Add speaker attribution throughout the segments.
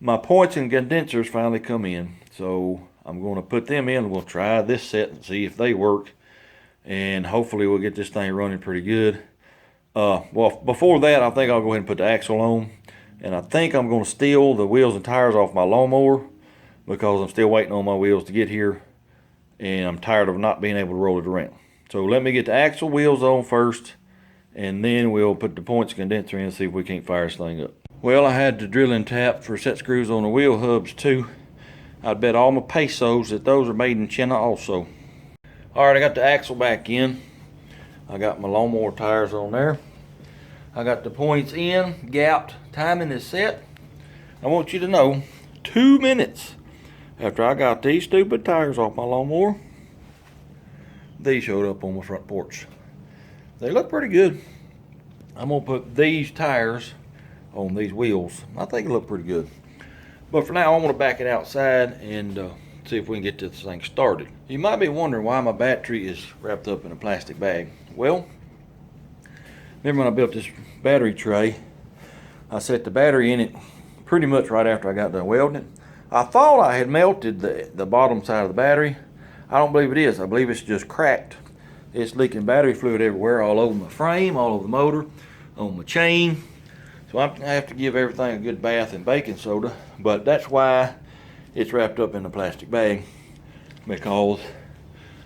Speaker 1: My points and condensers finally come in, so I'm going to put them in. We'll try this set and see if they work, and hopefully we'll get this thing running pretty good. Well, before that, I think I'll go ahead and put the axle on, and I think I'm going to steal the wheels and tires off my lawnmower because I'm still waiting on my wheels to get here, and I'm tired of not being able to roll it around. So let me get the axle wheels on first, and then we'll put the points condenser in and see if we can't fire this thing up. Well, I had the drilling tap for set screws on the wheel hubs too. I'd bet all my pesos that those are made in China also. Alright, I got the axle back in. I got my lawnmower tires on there. I got the points in, gapped, timing is set. I want you to know, 2 minutes after I got these stupid tires off my lawnmower, these showed up on my front porch. They look pretty good. I'm gonna put these tires on these wheels. I think it look pretty good. But for now, I want to back it outside and see if we can get this thing started. You might be wondering why my battery is wrapped up in a plastic bag. Well, remember when I built this battery tray, I set the battery in it pretty much right after I got done welding it. I thought I had melted the bottom side of the battery. I don't believe it is. I believe it's just cracked. It's leaking battery fluid everywhere, all over my frame, all over the motor, on my chain. So I have to give everything a good bath in baking soda, but that's why it's wrapped up in a plastic bag, because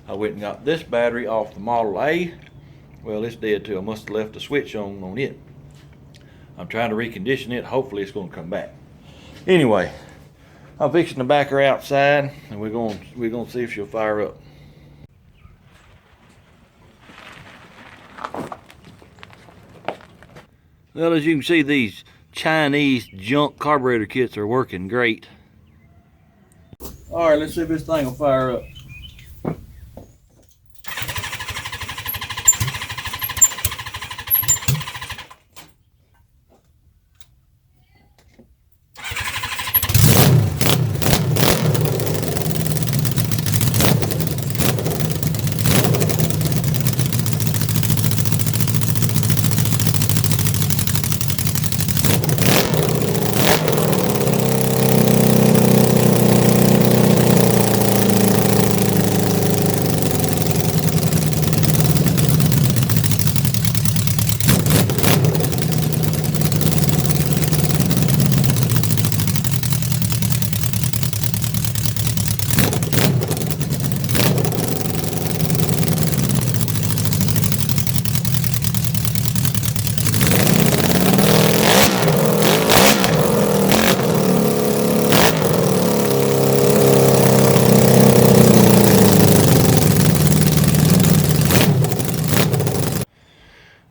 Speaker 1: I went and got this battery off the Model A. Well, it's dead too. I must have left the switch on it. I'm trying to recondition it. Hopefully it's going to come back. Anyway, I'm fixing to back her outside, and we're going to see if she'll fire up. Well, as you can see, these Chinese junk carburetor kits are working great. All right, let's see if this thing will fire up.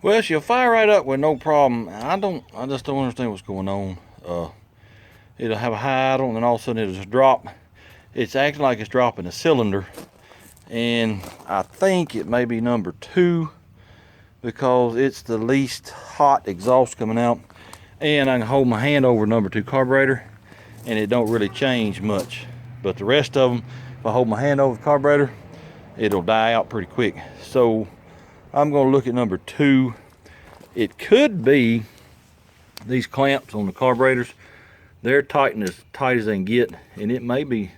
Speaker 1: Well, she'll fire right up with no problem. I just don't understand what's going on. It'll have a high idle, and then all of a sudden it'll just drop. It's acting like it's dropping a cylinder, and I think it may be number 2 because it's the least hot exhaust coming out. And I can hold my hand over number 2 carburetor, and it don't really change much. But the rest of them, if I hold my hand over the carburetor, it'll die out pretty quick. So I'm going to look at number 2. It could be these clamps on the carburetors. They're tight as they can get, and it may be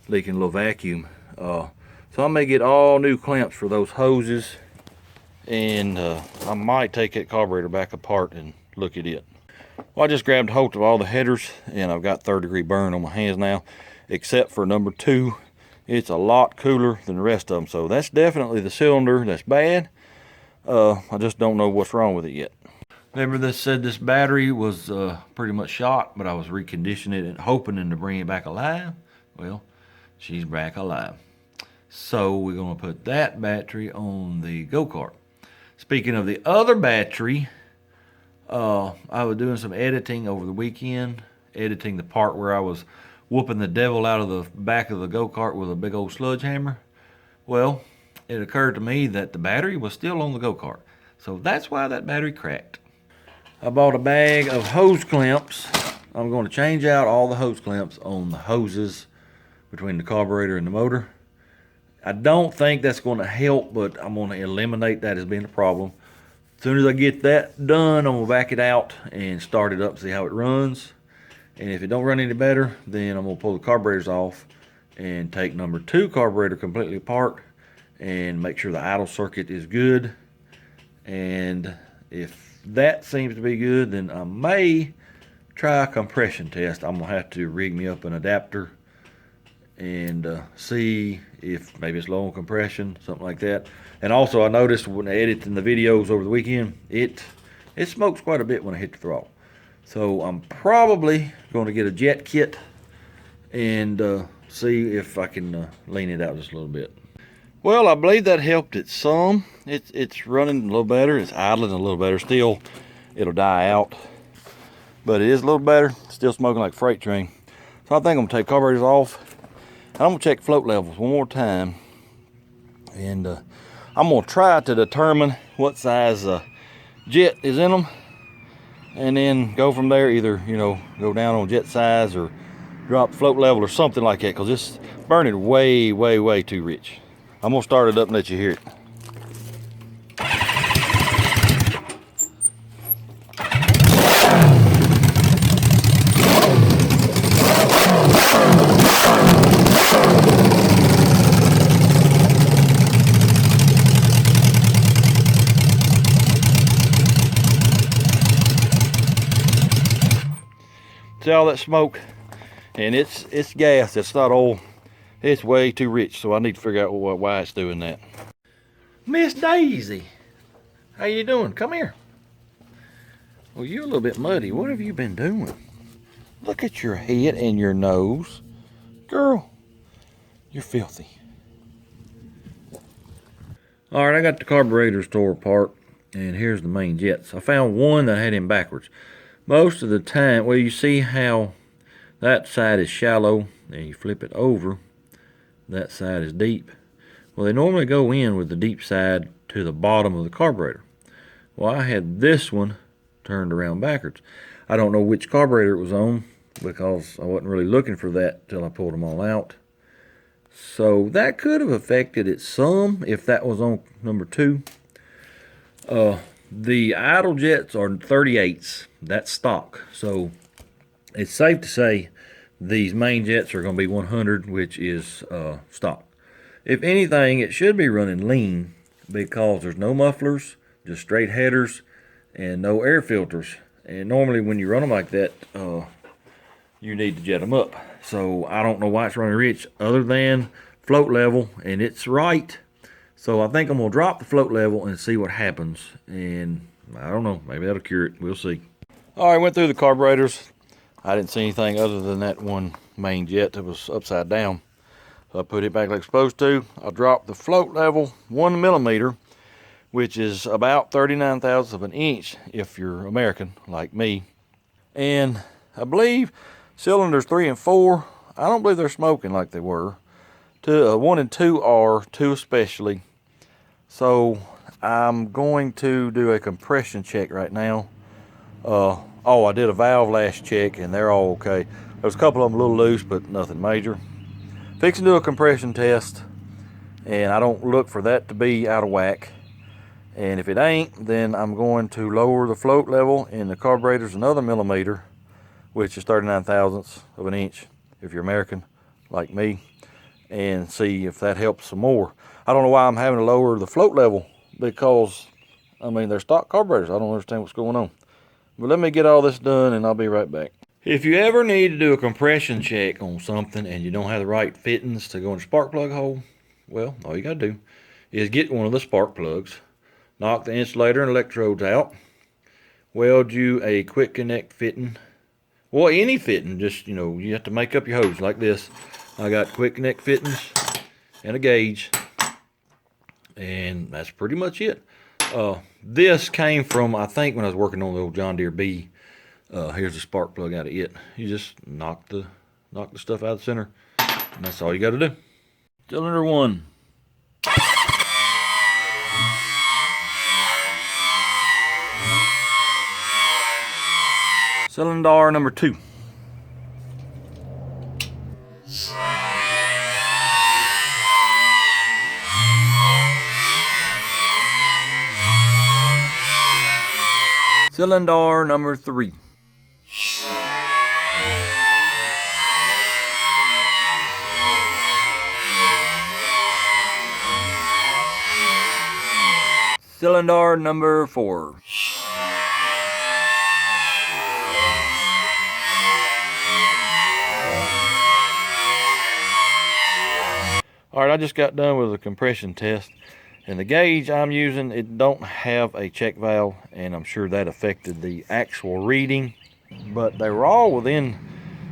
Speaker 1: leaking a little vacuum. So I may get all new clamps for those hoses, and I might take that carburetor back apart and look at it. Well, I just grabbed hold of all the headers, and I've got 3rd-degree burn on my hands now, except for number 2. It's a lot cooler than the rest of them, so that's definitely the cylinder that's bad. I just don't know what's wrong with it yet. Remember, this said this battery was pretty much shot, but I was reconditioning it and hoping to bring it back alive. Well, she's back alive. So we're going to put that battery on the go-kart. Speaking of the other battery, I was doing some editing over the weekend, editing the part where I was whooping the devil out of the back of the go-kart with a big old sludge hammer. Well, it occurred to me that the battery was still on the go-kart. So that's why that battery cracked. I bought a bag of hose clamps. I'm going to change out all the hose clamps on the hoses between the carburetor and the motor. I don't think that's going to help, but I'm going to eliminate that as being a problem. As soon as I get that done, I'm going to back it out and start it up, see how it runs. And if it don't run any better, then I'm gonna pull the carburetors off and take number 2 carburetor completely apart and make sure the idle circuit is good. And if that seems to be good, then I may try a compression test. I'm gonna have to rig me up an adapter and see if maybe it's low on compression, something like that. And also, I noticed when editing the videos over the weekend, it smokes quite a bit when I hit the throttle. So I'm probably going to get a jet kit and see if I can lean it out just a little bit. Well, I believe that helped it some. It's running a little better. It's idling a little better. Still, it'll die out, but it is a little better. Still smoking like a freight train. So I think I'm gonna take carburetors off. And I'm gonna check float levels one more time, and I'm gonna try to determine what size jet is in them, and then go from there. Either go down on jet size or drop float level or something like that, because it's burning way too rich. I'm gonna start it up and let you hear it. See all that smoke? And it's gas, it's not oil. It's way too rich, so I need to figure out why it's doing that. Miss Daisy, how you doing? Come here. Well, you're a little bit muddy. What have you been doing? Look at your head and your nose. Girl, you're filthy. All right, I got the carburetors tore apart, and here's the main jets. I found one that had him backwards. Most of the time, well, you see how that side is shallow, and you flip it over, that side is deep. Well, they normally go in with the deep side to the bottom of the carburetor. Well, I had this one turned around backwards. I don't know which carburetor it was on, because I wasn't really looking for that till I pulled them all out. So that could have affected it some if that was on number 2. The idle jets are 38s. That's stock. So it's safe to say these main jets are going to be 100, which is stock. If anything, it should be running lean, because there's no mufflers, just straight headers, and no air filters. And normally when you run them like that, you need to jet them up. So I don't know why it's running rich other than float level, and it's right. So I think I'm going to drop the float level and see what happens. And I don't know, maybe that'll cure it. We'll see. All right, went through the carburetors. I didn't see anything other than that one main jet that was upside down. So I put it back like it's supposed to. I dropped the float level 1 millimeter, which is about 39 thousandths of an inch if you're American like me. And I believe cylinders 3 and 4, I don't believe they're smoking like they were. 1 and 2 are, 2 especially. So I'm going to do a compression check right now. I did a valve last check and they're all okay. There was a couple of them a little loose, but nothing major. Fixing to do a compression test, and I don't look for that to be out of whack. And if it ain't, then I'm going to lower the float level in the carburetors another millimeter, which is 39 thousandths of an inch if you're American like me, and see if that helps some more. I don't know why I'm having to lower the float level, because I mean they're stock carburetors. I don't understand what's going on. But let me get all this done and I'll be right back. If you ever need to do a compression check on something and you don't have the right fittings to go in the spark plug hole, well, all you gotta do is get one of the spark plugs, knock the insulator and electrodes out, weld you a quick connect fitting. Well, any fitting, just, you have to make up your hose like this. I got quick connect fittings and a gauge, and that's pretty much it. This came from, I think, when I was working on the old John Deere B. Here's the spark plug out of it. You just knock the stuff out of the center, and that's all you got to do. Cylinder 1. Cylinder number 2. Cylinder number 3.
Speaker 2: cylinder number 4.
Speaker 1: All right, I just got done with a compression test, and the gauge I'm using, it don't have a check valve, and I'm sure that affected the actual reading, but they were all within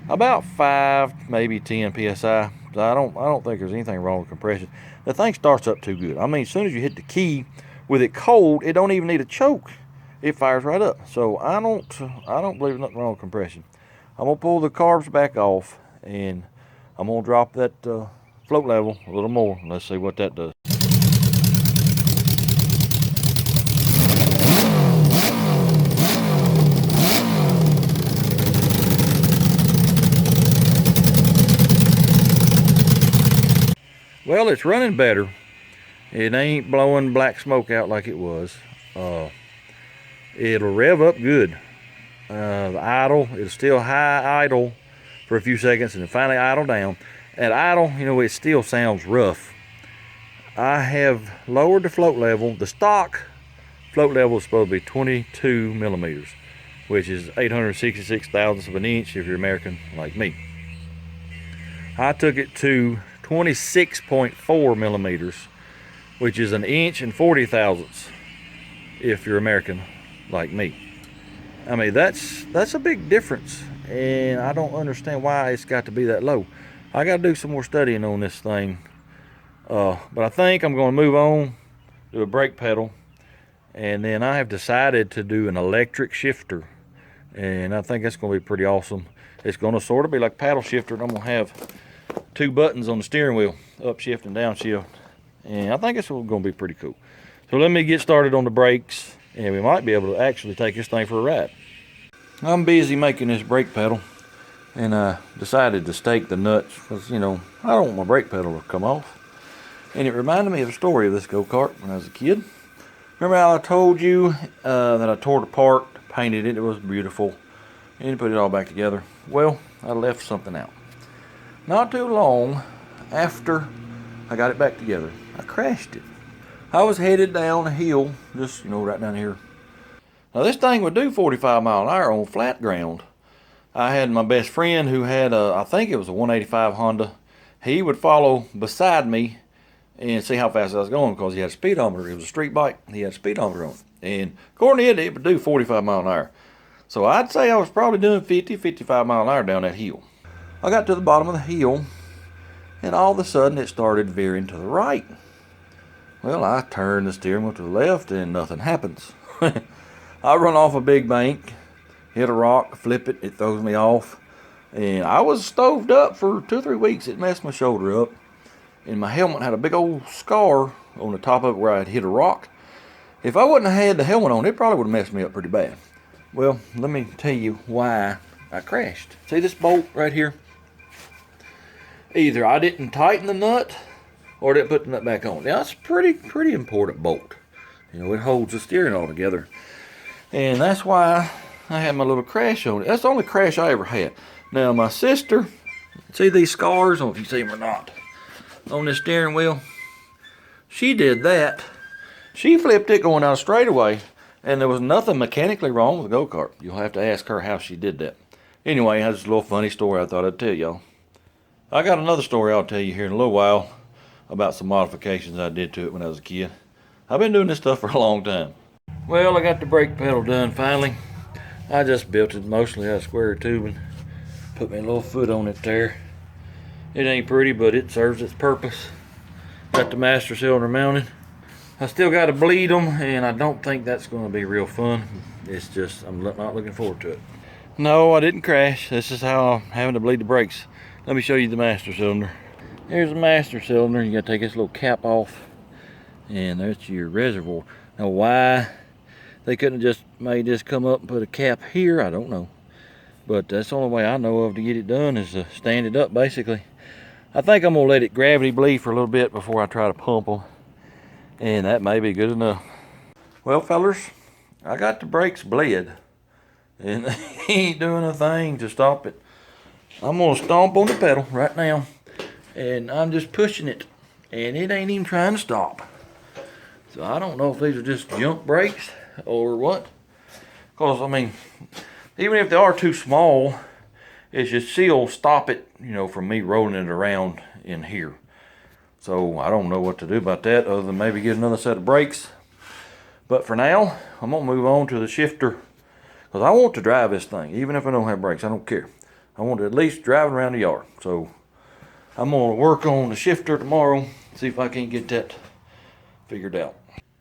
Speaker 1: about 5, maybe 10 psi. So I don't think there's anything wrong with compression. The thing starts up too good. I mean, as soon as you hit the key with it cold, it don't even need a choke. It fires right up. So I don't believe there's nothing wrong with compression. I'm gonna pull the carbs back off, and I'm gonna drop that float level a little more. Let's see what that does. Well, it's running better. It ain't blowing black smoke out like it was. It'll rev up good. The idle is still high idle for a few seconds and then finally idle down. At idle, you know, it still sounds rough. I have lowered the float level. The stock float level is supposed to be 22 millimeters, which is 866 thousandths of an inch if you're American like me. I took it to 26.4 millimeters, which is 1 inch and 40 thousandths if you're American like me. I mean, that's a big difference, and I don't understand why it's got to be that low. I got to do some more studying on this thing, but I think I'm going to move on to a brake pedal, and then I have decided to do an electric shifter, and I think that's going to be pretty awesome. It's going to sort of be like paddle shifter, and I'm going to have 2 buttons on the steering wheel, upshift and downshift, and I think it's going to be pretty cool. So let me get started on the brakes, and we might be able to actually take this thing for a ride. I'm busy making this brake pedal, and I decided to stake the nuts because, you know, I don't want my brake pedal to come off. And it reminded me of the story of this go-kart when I was a kid. Remember how I told you that I tore it apart, painted it, it was beautiful, and put it all back together? Well, I left something out. Not too long after I got it back together, I crashed it. I was headed down a hill, just, you know, right down here. Now this thing would do 45 mile an hour on flat ground. I had my best friend who had I think it was a 185 Honda. He would follow beside me and see how fast I was going because he had a speedometer. It was a street bike. He had a speedometer on it. And according to it, it would do 45 mile an hour. So I'd say I was probably doing 50, 55 mile an hour down that hill. I got to the bottom of the hill, and all of a sudden it started veering to the right. Well, I turned the steering wheel to the left and nothing happens. I run off a big bank, hit a rock, flip it, it throws me off. And I was stoved up for 2 or 3 weeks. It messed my shoulder up. And my helmet had a big old scar on the top of it where I had hit a rock. If I wouldn't have had the helmet on, it probably would have messed me up pretty bad. Well, let me tell you why I crashed. See this bolt right here? Either I didn't tighten the nut or didn't put the nut back on. Now, it's a pretty important bolt. You know, it holds the steering all together. And that's why I had my little crash on it. That's the only crash I ever had. Now, my sister, see these scars? I don't know if you see them or not. On this steering wheel. She did that. She flipped it going down a straightaway, and there was nothing mechanically wrong with the go-kart. You'll have to ask her how she did that. Anyway, that's just a little funny story I thought I'd tell y'all. I got another story I'll tell you here in a little while about some modifications I did to it when I was a kid. I've been doing this stuff for a long time. Well, I got the brake pedal done finally. I just built it mostly out of square tubing. Put my little foot on it there. It ain't pretty, but it serves its purpose. Got the master cylinder mounted. I still got to bleed them, and I don't think that's going to be real fun. It's just, I'm not looking forward to it. No, I didn't crash. This is how I'm having to bleed the brakes. Let me show you the master cylinder. Here's the master cylinder. You got to take this little cap off, and there's your reservoir. Now, why they couldn't have just made this come up and put a cap here, I don't know. But that's the only way I know of to get it done is to stand it up, basically. I think I'm going to let it gravity bleed for a little bit before I try to pump them. And that may be good enough. Well, fellers, I got the brakes bled. And they ain't doing a thing to stop it. I'm going to stomp on the pedal right now. And I'm just pushing it. And it ain't even trying to stop. So I don't know if these are just junk brakes or what. Because, I mean, even if they are too small, it should still stop it, you know, from me rolling it around in here. So I don't know what to do about that other than maybe get another set of brakes. But for now, I'm gonna move on to the shifter because I want to drive this thing. Even if I don't have brakes, I don't care. I want to at least drive it around the yard. So I'm gonna work on the shifter tomorrow, see if I can get that figured out.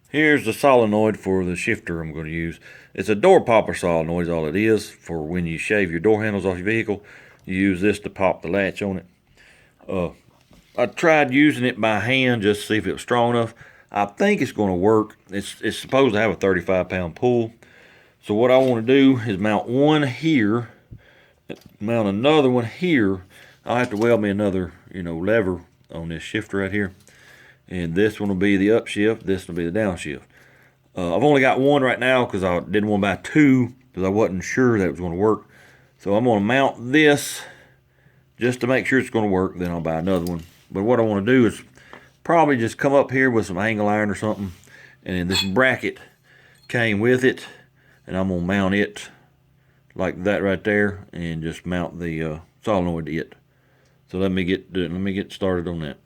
Speaker 1: Here's the solenoid for the shifter I'm going to use. It's a door popper solenoid is all it is. For when you shave your door handles off your vehicle, you use this to pop the latch on it. I tried using it by hand just to see if it was strong enough. I think it's going to work. It's supposed to have a 35-pound pull. So what I want to do is mount one here, mount another one here. I'll have to weld me another, lever on this shifter right here. And this one will be the upshift, this will be the downshift. I've only got one right now because I didn't want to buy two because I wasn't sure that it was going to work. So I'm going to mount this just to make sure it's going to work, then I'll buy another one. But what I want to do is probably just come up here with some angle iron or something, and then this bracket came with it, and I'm going to mount it like that right there and just mount the solenoid to it. So let me get started on that.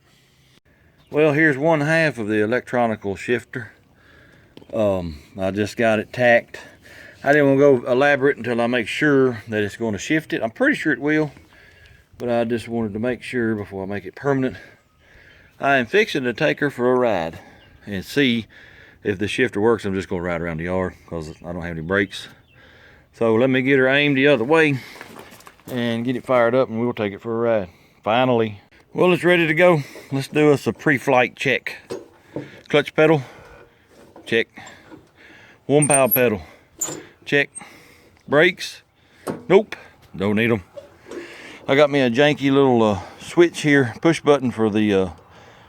Speaker 1: Well, here's one half of the electronical shifter. I just got it tacked. I didn't want to go elaborate until I make sure that it's going to shift it. I'm pretty sure it will, but I just wanted to make sure before I make it permanent. I am fixing to take her for a ride and see if the shifter works. I'm just going to ride around the yard because I don't have any brakes. So let me get her aimed the other way and get it fired up, and we'll take it for a ride. Finally. Well, it's ready to go. Let's do us a pre-flight check. Clutch pedal, check. 1 power pedal, check. Brakes, nope, don't need them. I got me a janky little switch here, push button for the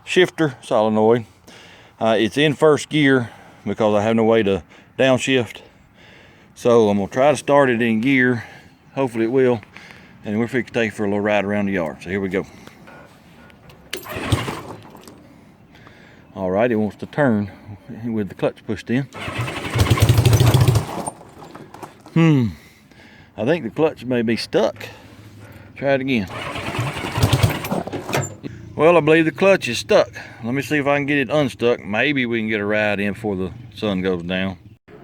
Speaker 1: shifter solenoid. It's in first gear because I have no way to downshift. So I'm gonna try to start it in gear. Hopefully it will. And we're fixing to take it for a little ride around the yard. So here we go. All right, it wants to turn with the clutch pushed in. I think the clutch may be stuck. Try it again. Well, I believe the clutch is stuck. Let me see if I can get it unstuck. Maybe we can get a ride in before the sun goes down.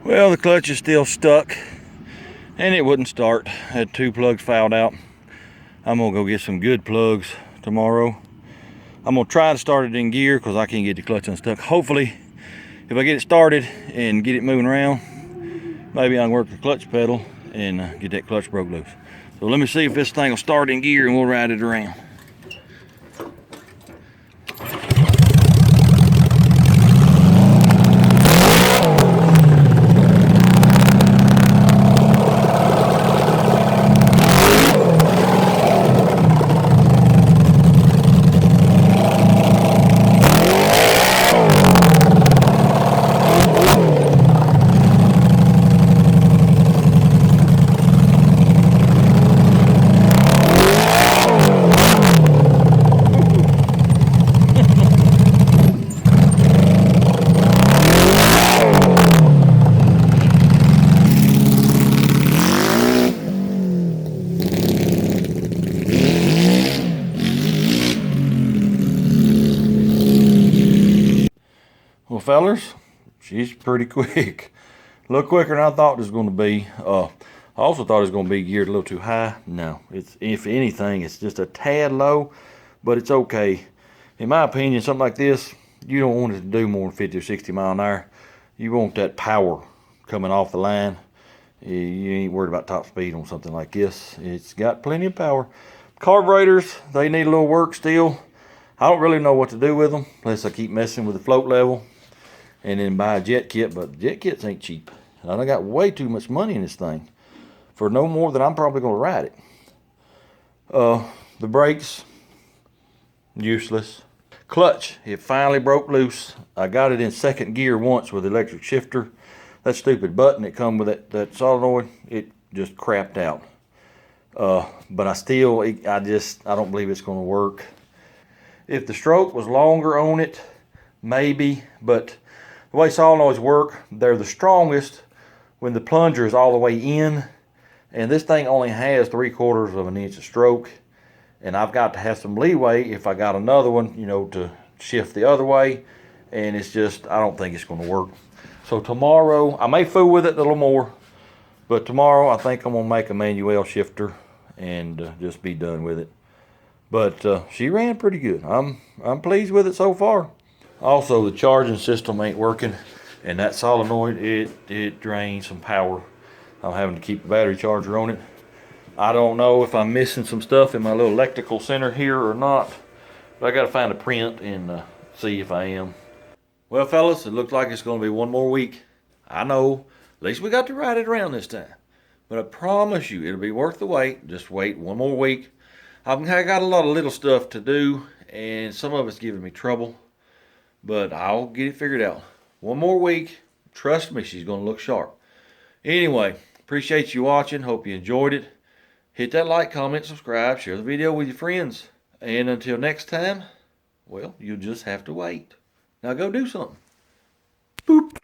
Speaker 1: Well, the clutch is still stuck and it wouldn't start. I had 2 plugs fouled out. I'm gonna go get some good plugs tomorrow. I'm gonna try to start it in gear because I can't get the clutch unstuck. Hopefully, if I get it started and get it moving around, maybe I can work the clutch pedal and get that clutch broke loose. So let me see if this thing will start in gear and we'll ride it around. Well, fellers, she's pretty quick. A little quicker than I thought it was going to be. I also thought it was going to be geared a little too high. No, it's, if anything, it's just a tad low, but it's okay. In my opinion, something like this, you don't want it to do more than 50 or 60 mile an hour. You want that power coming off the line. You ain't worried about top speed on something like this. It's got plenty of power. Carburetors, they need a little work still. I don't really know what to do with them unless I keep messing with the float level and then buy a jet kit, but jet kits ain't cheap. And I got way too much money in this thing for no more than I'm probably gonna ride it. The brakes, useless. Clutch, it finally broke loose. I got it in second gear once with the electric shifter. That stupid button that come with that solenoid, it just crapped out. But I don't believe it's gonna work. If the stroke was longer on it, maybe, but the way solenoids work, they're the strongest when the plunger is all the way in, and this thing only has 3/4 of an inch of stroke, and I've got to have some leeway if I got another one, you know, to shift the other way, and it's just, I don't think it's going to work. So tomorrow, I may fool with it a little more, but tomorrow I think I'm going to make a manual shifter and just be done with it. But she ran pretty good. I'm pleased with it so far. Also, the charging system ain't working, and that solenoid, it drains some power. I'm having to keep the battery charger on it. I don't know if I'm missing some stuff in my little electrical center here or not, but I got to find a print and see if I am. Well, fellas, it looks like it's going to be one more week. I know, at least we got to ride it around this time. But I promise you, it'll be worth the wait. Just wait one more week. I got a lot of little stuff to do, and some of it's giving me trouble. But I'll get it figured out. One more week. Trust me, she's going to look sharp. Anyway, appreciate you watching. Hope you enjoyed it. Hit that like, comment, subscribe, share the video with your friends. And until next time, well, you'll just have to wait. Now go do something. Boop.